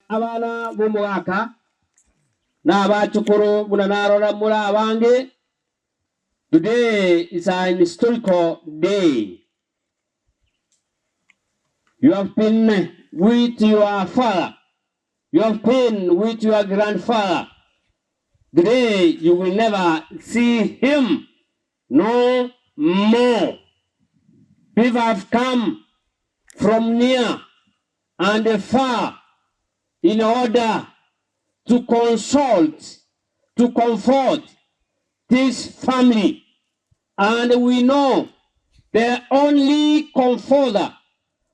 abana b'umwaka n'abacukuru bunanarora muri abange. Today is an historical day. You have been with your father. You have been with your grandfather. Today you will never see him no more. People have come from near and far in order to consult, to comfort this family. And we know the only comforter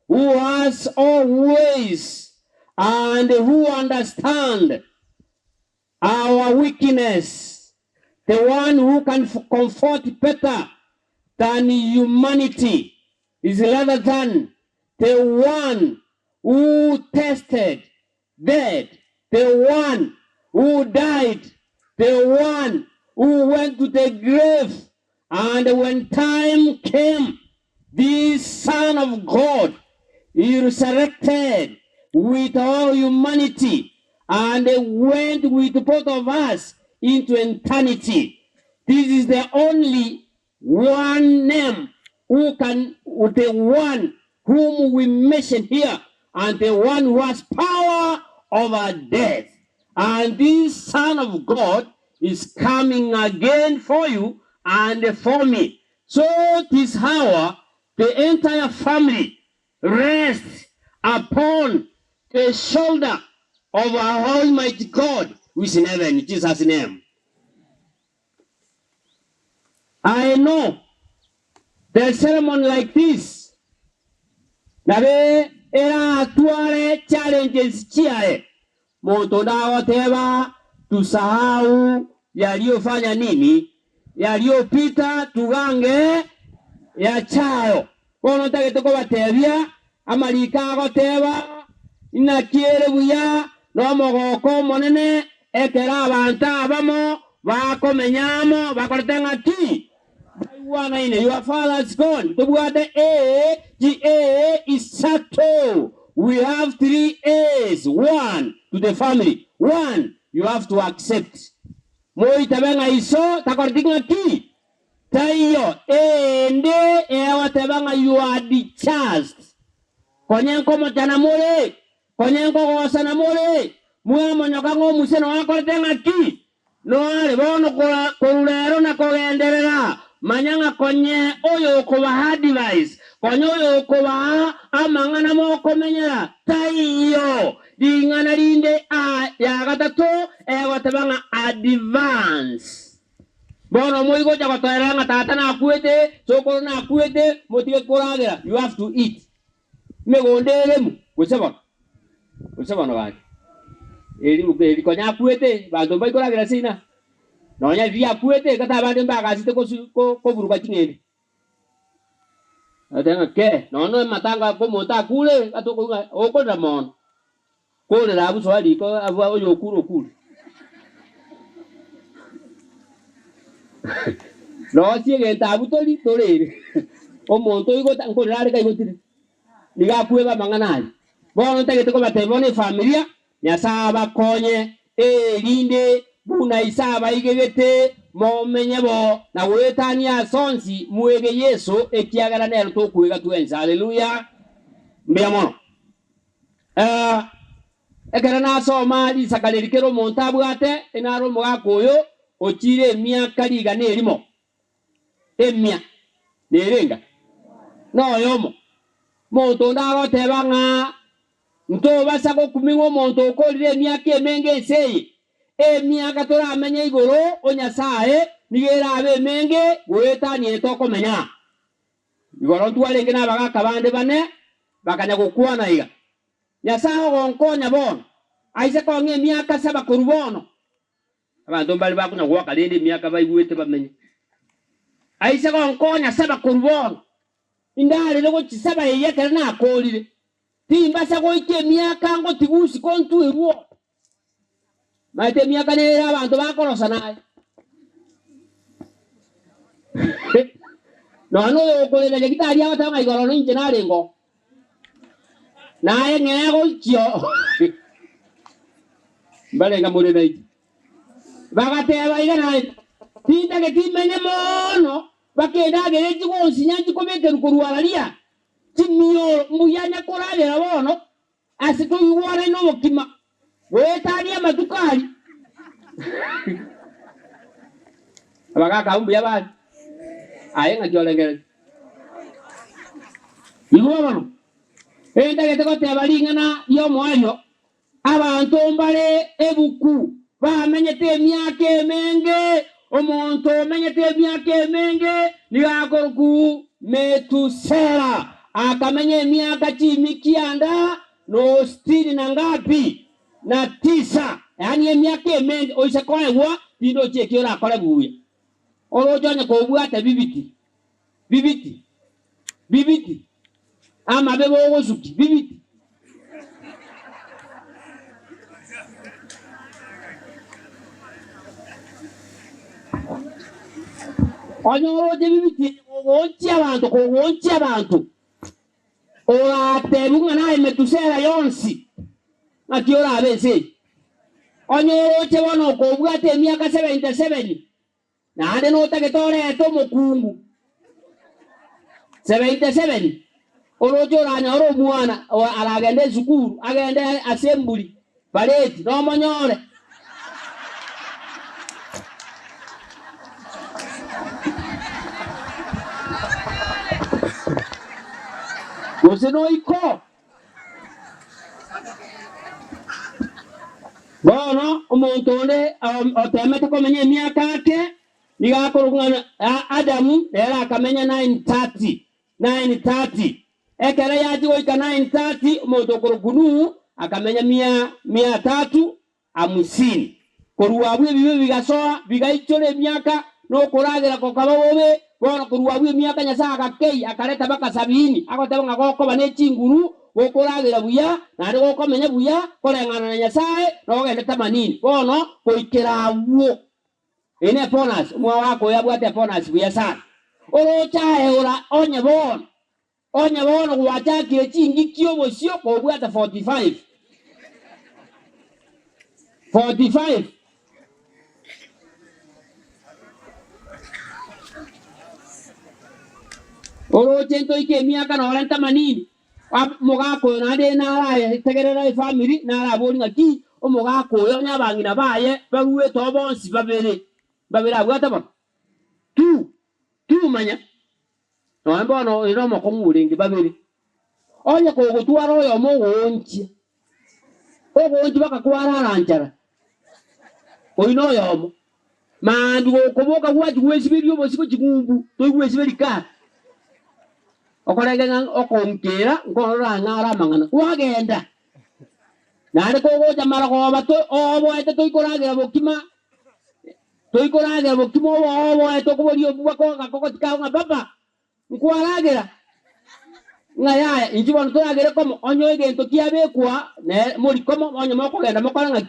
who has always and who understands our weakness, the one who can comfort better than humanity, is rather than the one who tested death, the one who died, the one who went to the grave. And when time came, this Son of God, he resurrected with all humanity and went with both of us into eternity. This is the only one name who can, the one whom we mention here, and the one who has power over death. And this Son of God is coming again for you and for me. So this hour, the entire family rests upon the shoulder of our Almighty God who is in heaven, in Jesus' name. I know the ceremony like this, nabe era tuare challenges chiae moto dawa teba tusahau yaliyofanya nini, yaliyopita tugange ya chayo kono take toko batebia amalika goteba inakiere buya no mogoko monene ekera abantu abamo bakomenyamo bakotenga ki your father is gone. The A is settled. We have 3 A's. 1 to the family. 1, you have to accept. Moi tabanga iso takordinga ki. Tayo ende ewa tabanga you are discharged. Konyenko motana mole. Konyenko wasana mole. Mwa monyokango museno wakordenga ki. No ale bono korulero na kogenderera. Manyanga konye oyo koba advice konye oyo koba amangana moko menyera tayo dingana linde a ya gatato egotabanga advance bono moigo ja gotaranga tata na kuete sokoro na kuete motige koragera you have to eat megondelemu guseba no baki eri konya kuete bantu bai koragera sina nonya via kuete kata bande mbaga site ko buruka chingende atenga ke nono matanga ko monta kule atoko oko damon ko le rabu swali ko abwa oyo kuru no siege tabu toli tole o monto igo tanko rare kai gotire liga kueba manganali bono tege ko batebone familia nyasaba konye linde buna isaba igegete momenyebo na wetania sonsi muege Yesu ekiagala nero to kuiga tuenza haleluya mbiamono ekara na soma di sakalerikero montabu ate enaro mwakoyo ochire miaka liga nerimo emia nerenga no yomo monto ndaro tebanga nto basako kumingo monto ko lire miaka emenge sei miaka tora amenye igoro onyasae nigera abe menge goeta ni etoko menya igoro tualenge na baga kabande bane bakanya gukwana iga nyasaho gonkonya bono aise ko nge miaka 7 kurubono abantu bali bakuna gwa kalende miaka baigwete bamenye aise ko gonkonya 7 kurubono indale lego chisaba yekera na akolire timba sako ike miaka ngo tigusi kontu eruo mate miaka nera abantu bakorosa naye no yokolera gitari abatanga igoro ninje narengo naye ngego kyo Balenga muri naiti. Bagateba igana tinda ke timenye mono bakenda gereji ko sinyanji ko beke rukurwalalia. Timio muyanya korale rabono asitu yuware no mokima. Wetalia matukali. Abagaka umbu yabali. Ayenga jolengere. Yuwano. Enda geteko tebalingana yo mwayo. Abantu mbale ebuku bamenyete emyaka emenge omuntu omenyete emyaka emenge nigakoruku Metusela akamenya emyaka chimikianda no stili na ngapi na 9 yani emyaka emenge oisekoewa tindo chekiora akole buya olojonya ko bwata bibiti ama bebo ozuki bibiti Onyoro de bibiti wonchi abantu ora tebunga na Metusela yonsi akiora abese onyoro che wono ko bwate emyaka 77 na ande no taketore to mokungu 77 orojo ranya oro mwana aragende zukuru agende assembly parade no monyore Goseno iko Bono omontonde otemete komenya emyaka yake nigakorungana Adamu era akamenya 930 ekere yaji goika 930 omonto korugunu akamenya 350 koruwabwe bibe bigasoa bigaichore emyaka no koragira kokababobe bono koruwabwe emyaka nyasaka kei akareta baka 70 akotebanga goko bane chinguru gokoragira buya nari gokomenya buya korengana na Nyasaye no gende 80 bono koikerawo ene bonus mwa wako yabwate bonus buya sana orochae ora onye bono gwachakire chingi kyobo sio ko bwata 45 Oro chento ike miaka na 80 mogako na de na ra tegerera family na ra boni ngaki o mogako yo nyabangina baye baruwe to bonsi babere abwata ba tu manya no ambono ino mokongulingi babere onye ko gutwara yo mogonchi bakakwara ranjara oino yo mandu koboka gwaji gwesibiri bosiko kigumbu to gwesibiri ka okorega okonkera ngorora ngara mangana wagenda nare kogoja mara ko bato obo ete toikoragira bokima obo ete koborio bwako gakoko tikaunga baba nkwaragira ngaya injibon to agere komo onyo egento kiabekwa ne muri komo onyo moko genda mokoranga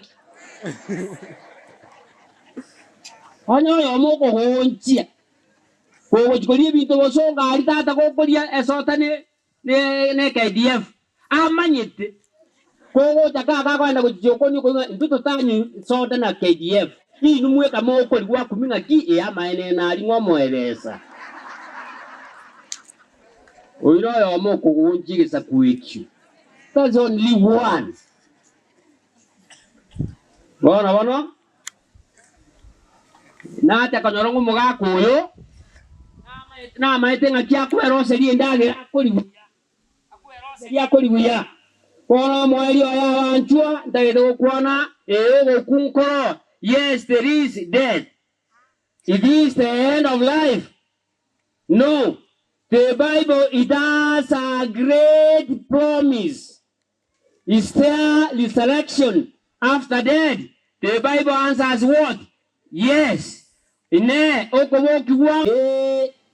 onyo yo moko honchia kogo chikolie bintu bosonga ari tata kokoria esota ne KDF amanyete kogo chaka kwenda kuchokoni ko nduto tanyu soda na KDF inu mweka moko ligwa kuminga ki amaene na ali ngomoeleza oiro yo moko kunjigisa kuichu that's only one bona na ta kanyorongo mugako yo na maite ngaki akwero seri endage akolibuya bona mweli oya wanchua ndagede kuona gokunkoro yes there is death it is the end of life no the Bible it has a great promise is there resurrection after death the Bible answers what yes ine okobokiwa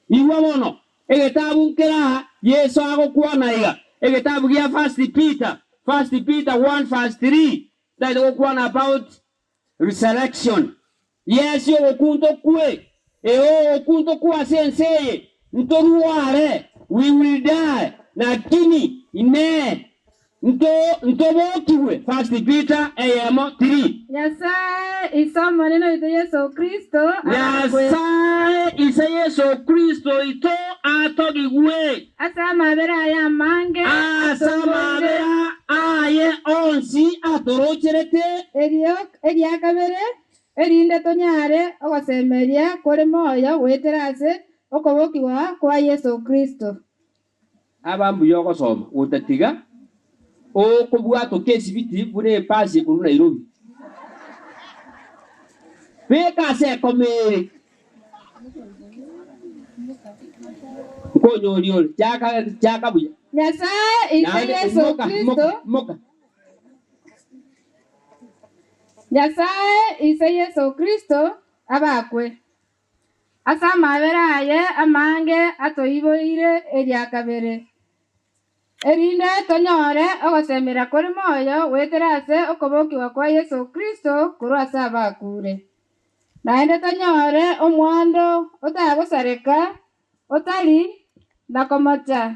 iwamono egetabu nkera Yesu agokuana iga egetabu gia First Peter 1:3 that gokuana about resurrection Yesu okunto kwe okunto kwa senseye ntoruare we will die lakini ine ntobokiwe. First Peter 3. Nyasaye isa maneno ito Yesu Kristo. Nyasaye isa Yesu Kristo ito atogigwe. Asa mabera ya mange. Asa mabera aye onsi atorocherete. Eriakabere. Erinde tonyare ogosemeria kore moyo weterase okobokiwa kwa Yesu Kristo. Abambu yoko soma utatiga o kubwato kesi biti bune pasi kuru Nairobi. Peka se komere. Konyo liol chaka buya. Nyasaye isa Yesu Kristo. Moka. Nyasaye isa Yesu Kristo abakwe. Asa mabera aye amange atoiboire eriakabere. Erinde tonyore ogosemera kore moyo weterase okobokiwa kwa Yesu Kristo kuru asa abakure. Naende tonyore omwando otagosareka otali nakomocha.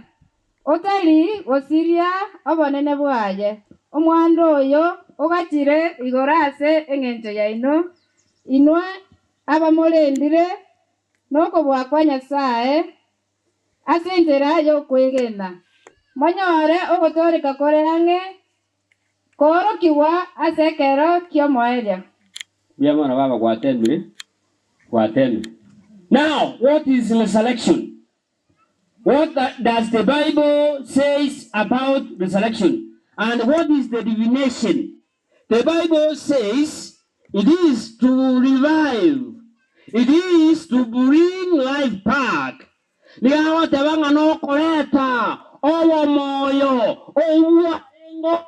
Otali gosiria obonene bwaye. Omwando oyo ogachire igorase eng'encho yaino. Inwe abamolendire nokobwa kwa Nyasaye ase enchera yokwegena. Monyore ogotoreka kore ang'e korokiwa ase ekero kiomoeria. Biamana baba kwa 10 minutes. Kwa 10. Now, what is resurrection? What does the Bible says about resurrection? And what is the divination? The Bible says it is to revive. It is to bring life back. Niawa tebanga no koreta. Owo moyo. Owo engo.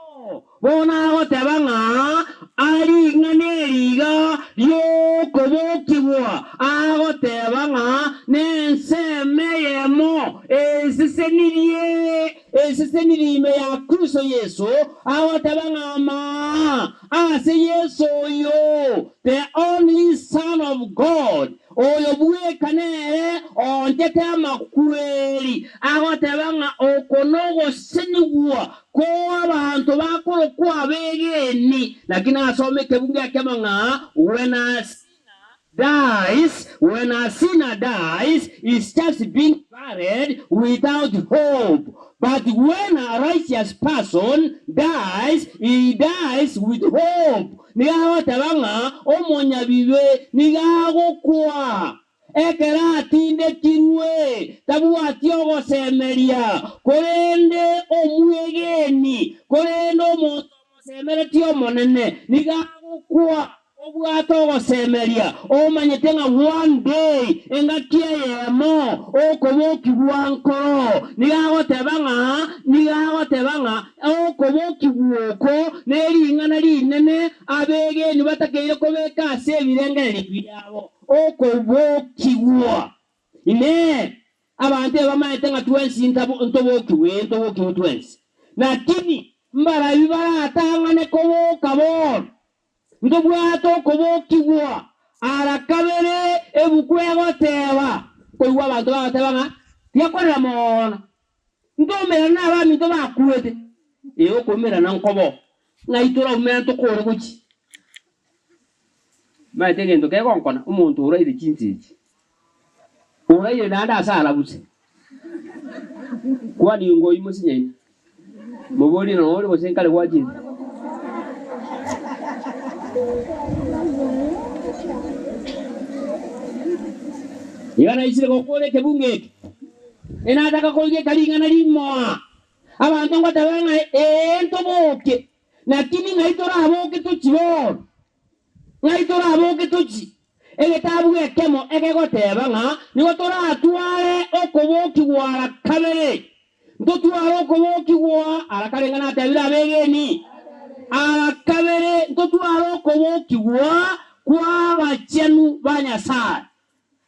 Bona wa tebanga. Ali nganeriga. Yokobokiwa. Ago tebanga. Nensemeyemo. Esisenirime ya Kristo Yesu. Ago tebanga ma. Ase Yesu yo. The only Son of God. Oyo buwe kanere. Ontete amakweli. Ago tebanga okonogo seniwa. Kwa abantu bakoro kwa begeni. Lakini asome kebunge akemanga. When a sinner dies, it's just being buried without hope. But when a righteous person dies, he dies with hope. Nigaho tabanga omonya bibe nigaho kwa. Ekera tinde kinwe tabu atiogo semeria korende omwegeni korende omonto semeretio monene nigaho kwa. Obwato semeria omanyete nga one day engakia yemo okoboki bwankoro nigaho tebanga okoboki bwoko neringana linene abege nibatakeire kobeka ase ebirengere byabo okoboki bwa ine abantu bamanyete nga twensi ntoboki twensi lakini mbara bibara atangane koboka bo ndobwato kobokiwa arakabere ebukwego teba koiwa abantu bagatebanga tiakorera mona ndomera nabami ndo bakuete ego komera nankobo ngaitora umento kore guki maitege ke konkona umuntu uraire kinziji uraire nanda asala buse kwani ngo imusinye muboli no ori bosenkale kwaji Yana isire kokole kebungeke. Enataka kolge kalingana limoa. Abantu ngatabanga entoboke. Nakini ngaitora aboke tuchibo. Ngaitora aboke tuchi. Egetabu ekemo egegotebanga nigotora atware okoboki gwara kabere. Ndotware okoboki gwa arakarengana atabira begeni. Arakabere ndotware okoboki gwa kwa bachenu banyasa.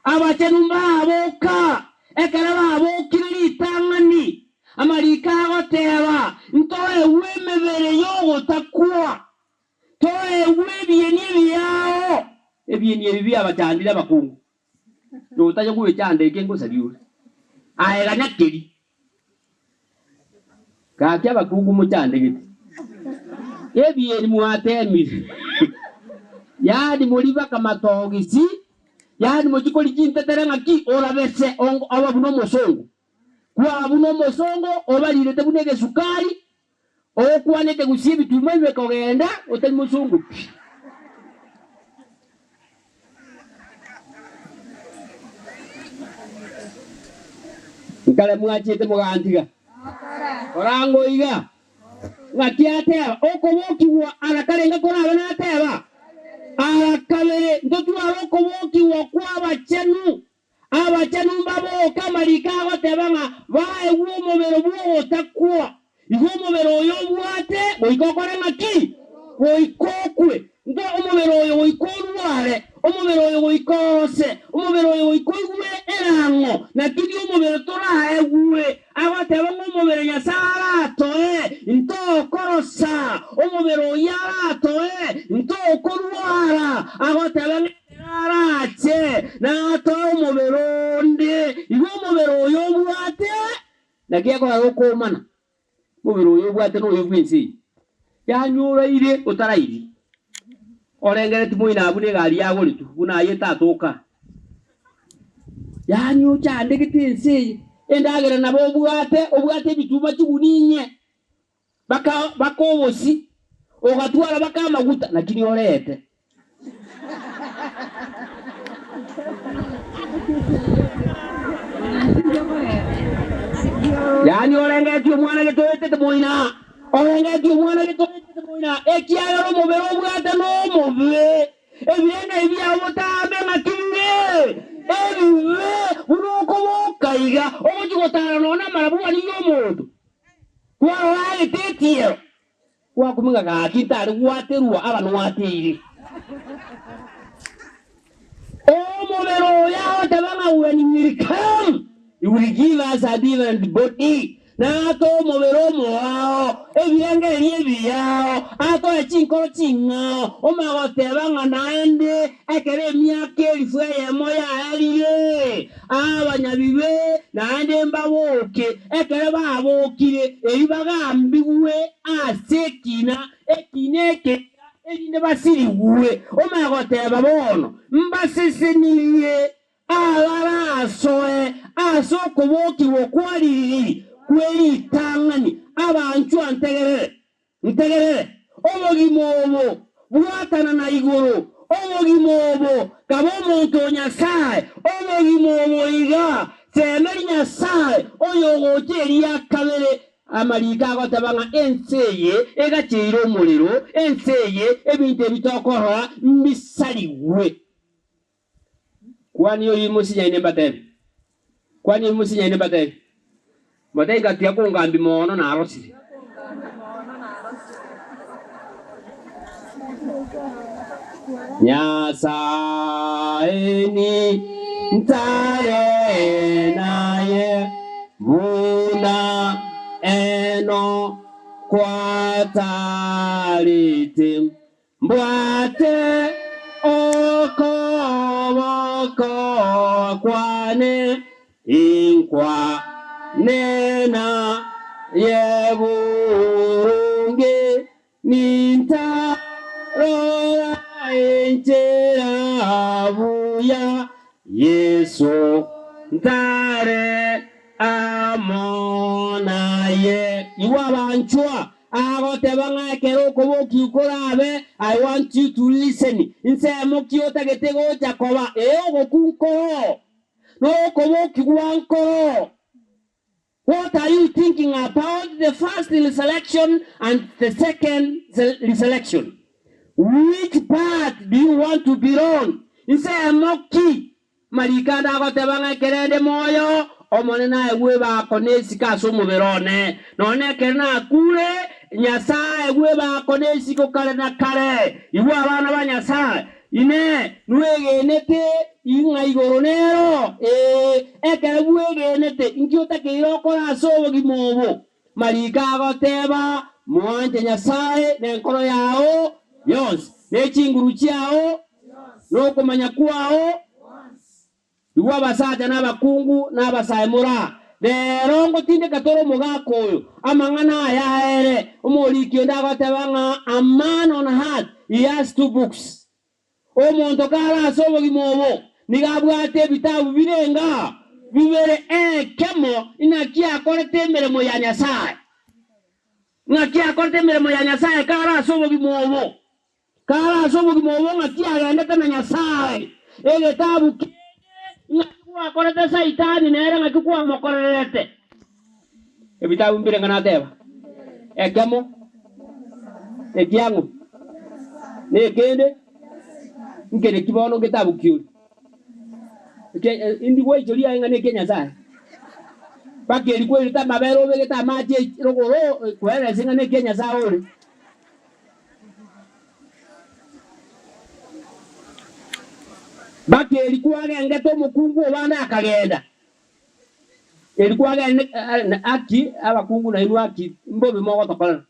Abachenu baboka ekera babokire litangani amarika goteba ntoe wemebere yogo takwa toe webieni byao ebieni bibya batandira bakungu no taje kuwe cyande kengo sabiwe aera nyakeri Kakya bakungu muchandegete. Ebiye ni muatemi. Yadi moliva kamatogisi. Yadi mojikoli jinteteranga ki orabese ongo ababuno mosongo. Kwa abuno mosongo obalirete bunege sukari. Okwanete gusibi tumwe kogenda otel musungu. Nkale mwachete mugantiga. Orango iga. Ngakiateba okobokiwa alakalenga kora banateba. Alakabere ndotwa okobokiwa kwa bachenu. Abachenu babo kamalika gotebanga bae wumobero bwo takwa. Igomobero yo bwate boikokora ngaki. Boikokwe. Ndo omobero yo boikorware. Omobero yo boikose. Omobero yo boikoigwe erango. Na kidi omobero tora egwe. Agateba omobero nyasara toe. Into korosa. Omobero yara toe. Into korwara. Agateba arache. Na to omobero nde. Igomobero yo bwate. Na kiako agokomana. Mubiro yo bwate no yobwinsi. Ya nyura ire otarairi. Orengere timoina abune gari yago litu. Buna yeta toka. Ya nyu chande gitinsi. Endagere nabo obwate bituma kibuninye. Bakobosi. Ogatwara bakamaguta lakini orete. Yani orenge tu mwana getoete moina. Orenge tu mwana getoete moina. Ekiaga no mobero bwate no mobe. Ebienga ibia botabe makinge. Ebiwe uroko bokaiga. Ogotara no na marabuwa ni yomodo. Kwa wale tetio. Kwa kuminga ka kitari waterua abanu watiri. O mobero ya otabanga uweni mirikam. You will give us a different body. Na to mobero moao. Ebianga yao. Ato echinko chinga. Omagotebanga naende. Ekere miake lifweye moya alile. Abanyabibe naende mbawoke. Ekere babokire. Eribaga ambiwe. Asekina. Ekineke. Erinde basiri uwe. Omagoteba bono. Mbasisi niye. Alara asoe. Asoko woki wokwali kweli tangani abantu antegerere obogi mobo bwatana na igoro obogi mobo kabo muntu nyasaye obogi mobo iga semeri nyasaye oyo goteri yakabere amalika agotabanga enseye egachiro omuliro enseye ebintu ebitokora mbisaliwe kwani oyi musinya ine batebe. Kwani musinya ine batebe. Batebe gatia ko ngambi mono na arosiri. Nyasaeni ntare naye buna eno kwatarite mbwate okoboko kwane inkwa nena yebunge ninta rola enchera buya Yesu ntare amona ye iwabanchwa agotebanga kero koboki ukolabe. I want you to listen. Inse mokiota getego Jakoba ogokunko no koboki wanko. What are you thinking about the first selection and the second selection? Which part do you want to belong? Inse moki marikanda agotebanga kerende moyo omonena ewe ba konesi kaso muberone none kerna kure nyasaye ewe ba konesi ko kare na kare iwe abana ba nyasaye ine nuegenete inga igoronero ekere buegenete inkiota keiroko asobo gimobo marika agoteba mwanje nyasaye nenkoro yao yonse nechinguru chiao nokomanya kwao iwa basata n'abakungu n'abasaye mura rongo tinde katoro mugakoyo amangana yaere umurikio ndagotebanga a man on heart. He has 2 books. Omonto kara sobo gimobo nigabwate bitabu birenga bibere kemo inakia korete mirimo ya Nyasaye. Ngakia korete mirimo ya Nyasaye kara sobo gimobo. Kara sobo gimobo ngakia yandeta na Nyasaye. Tabu ngakua korete saitani nere ngakua mokorete. Bitabu birenga nateba. Kemo kiangu. Ne kende ngene kibono gitabu kiuri. Indi boy joli ya ngane Kenya sai. Pake ilikuwa ilita mabero vegeta maji rogoro kwele singane Kenya sai ore. Pake ilikuwa ngeto mukungu obanda akagenda. Ilikuwa aki abakungu na inu aki mbobe mogo tokola.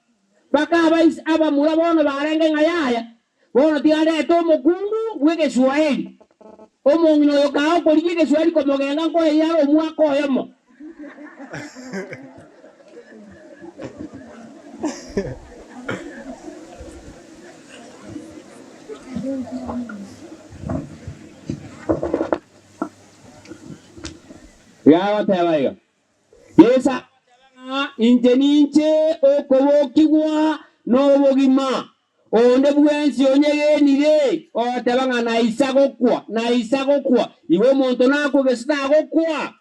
Paka aba murabona barenge ngayaya. Bona tiare to mukungu wege Swahili. Omongino yokao kolike Swahili ko mogenga ko yaro mwako yemo. Ya watawaiga. Yesa injeninche okobokigwa n'obogima. Onde bwensi onyegenire otabanga na isagokwa iwe muntu nako gesitagokwa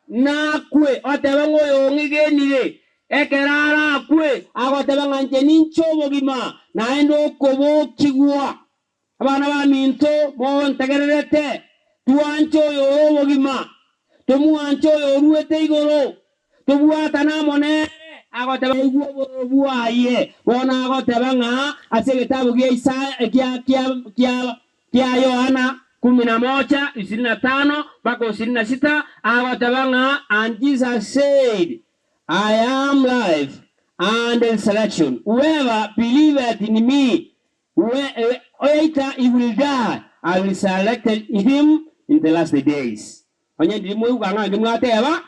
nakwe otabanga oyongegenire ekerara akwe agotabanga nje ninchobogima naendo okobokigwa abana ba minto montegererete tuancho oyobogima tumuancho oyoruete igoro tubwatana monere agotabanga buaye bona agotabanga ase gitabu kia Isaya kia Yohana 11:25 mpaka 26 agotabanga and Jesus said, I am life and resurrection. Whoever believeth in me, later he will die. I will resurrect him in the last days. Onye ndimo uganga ndimwateba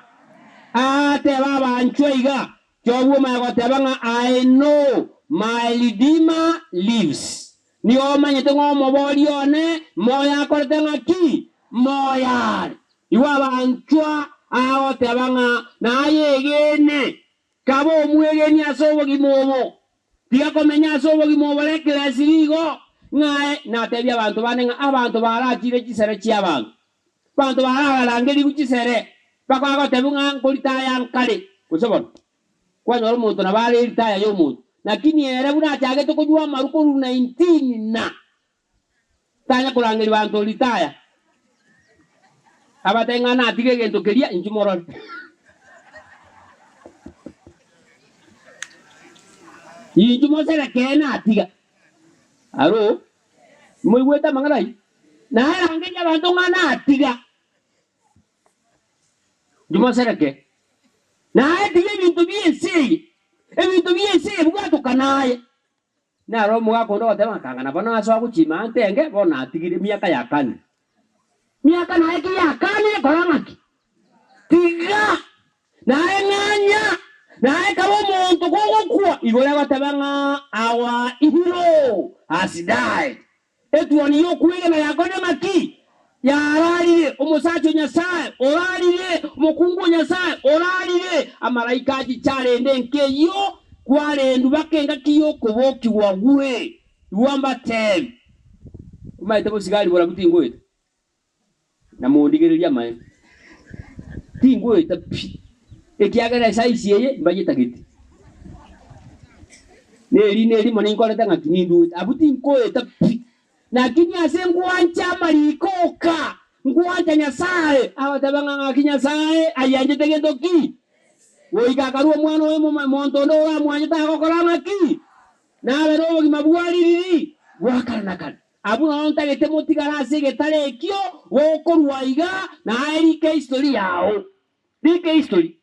ateba banchweiga. I know my Redeemer lives. Ni omanye tengo mobolione moya kortenga ki moya. Iwa banchwa agotabanga na yegene kabo mwegeni asobo gimobo. Tiga komenya asobo gimobo lekela sirigo ngae na tebya abantu banenga abantu barachire kisere chiabantu. Bantu bararangeri kuchisere bako agotebunga nkolitaya nkale kusobona. Kwa nyoro muntu na bale ilitaya yo muntu lakini era buna chage to kujua maruko 19 na tanya kulangeli bantu litaya abatenga na tige gento keria injimoro injumo sera kena atiga aro moigweta mangarai na era ngenya bantu ngana atiga injumo sera ke na etiye bintu biese bwato kanaye na roho mwako ndo tema kangana bana aso akuchima antenge bona atigire miaka ya kane miaka na eki ya kane koramaki tiga na enganya na ekabo muntu kokwa igora batabanga our hero has died etuoni yokwege na yakone maki yararire umusacho Nyasaye orarire umukungu Nyasaye orarire amaraika agicarende nkeyo kwarendu bakenga kiyo koboki wagwe yuamba tem umaite bosigari bora butingoita na mundigereria mai tingoita ekiagera saisi yeye mbagita giti neri moninkoreta ngakinindu abutingoita na kinya sengwancha marikoka ngwancha Nyasaye abatabanga ngakinyasaye ayanje tegendo ki woiga karuo mwana we monto ndo wa mwanye ta gokoranga ki na bero gimabwaliriri wakanakana abuna onta gete motigara se getare kio wokorwaiga na erike history yao dike history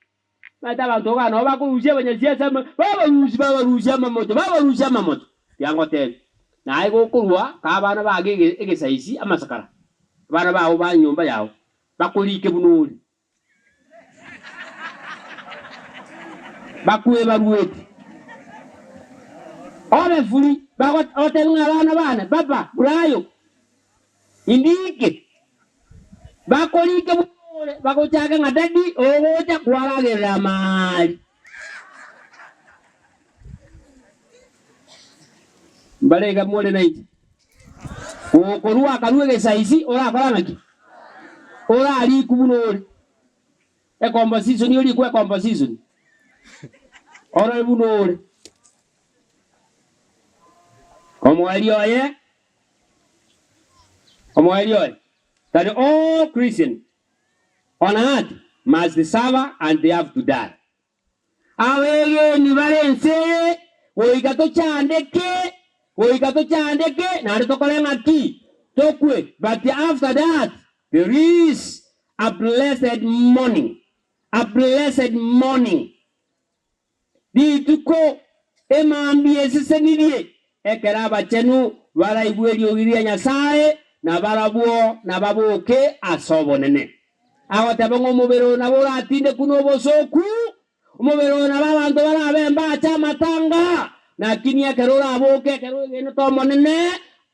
mata bantu gano bakurushia banyasiasa babarushia mamoto yango tete na aigo kurwa ka bana bage egesaisi amasakara bana bawo ba nyumba yawo bakulike bunuri bakuwe barueti obe fuli bagot otenga bana papa burayo indike bakolike bule bagochaga ngadadi ogocha kwaragerera mali mbalega mole naiti okorua karuege saisi ora koranaki ora ali kubunori e composition yori kwa composition ora bunori Omoelioye that all Christians on earth must suffer and they have to die. Awege ni valense oigato chandeke na tokolenga ki tokwe, but after that there is a blessed morning. Di tuko emambie sesenilie ekeraba chenu wala ibweli ogiria nyasaye na barabuo na babuke asobonene agotabongo mubero na bora atinde kuno bosoku mubero na babantu bana bemba cha matanga na kinia kerora aboke kero geno tomonene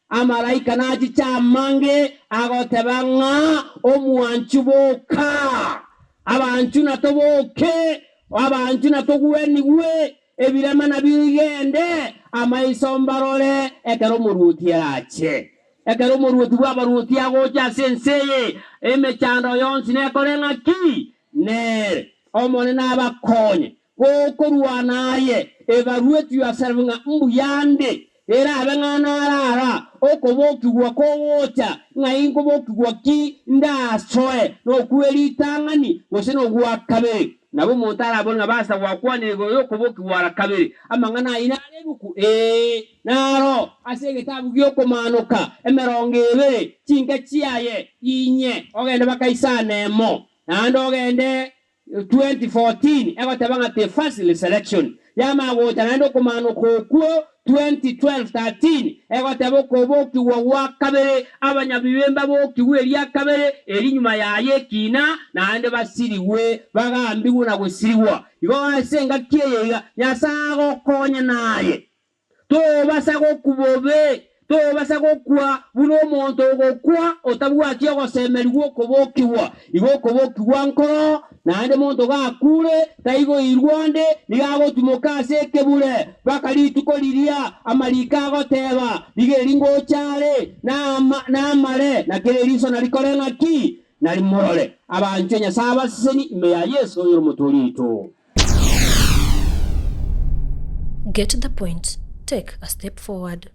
amaraika na chicha mange agotabanga omuanchu boka abanchu na toboke abanchu na togueni we ebirema na bigende amaisombarole ekero muruti ache ekero muruti wabaruti agocha senseye emechando yonsi ne korenga ki ne omone na bakonye gokorwa naye ebaruti yaservinga mbuyande era abengana rara okobokigwa kowocha ngaingo bokigwa ki ndasoe no kweli tangani goseno gwa kabe nabo montara bonga basa wakwane yokoboki wara kabiri amangana ina lebuku naro asege tabu gyoko manuka emerongebe chinga chiaye inye ogende bakaisane mo nando ogende 2014 egotabanga the first selection yama gota nando kumanuko kuo 2012-13 egotabo koboki wa kabere abanyabibemba boki weli akabere eri nyuma yaye kina na ande basiriwe bagambigu na gusiriwa igo asenga kiyega nyasago konya naye to basago kubobe to basago kwa buno monto gokwa otabwa kiyo semeriwo kobokiwa igo kobokiwa nkoro na ande monto gakure taigo irwande nigago tumokase kebule bakali tukoliria amalika goteba ligeringo chale na mare na keleriso na likorenga ki na limorole abancho nyasaba siseni ime ya Yesu yoro motorito. Get the point. Take a step forward.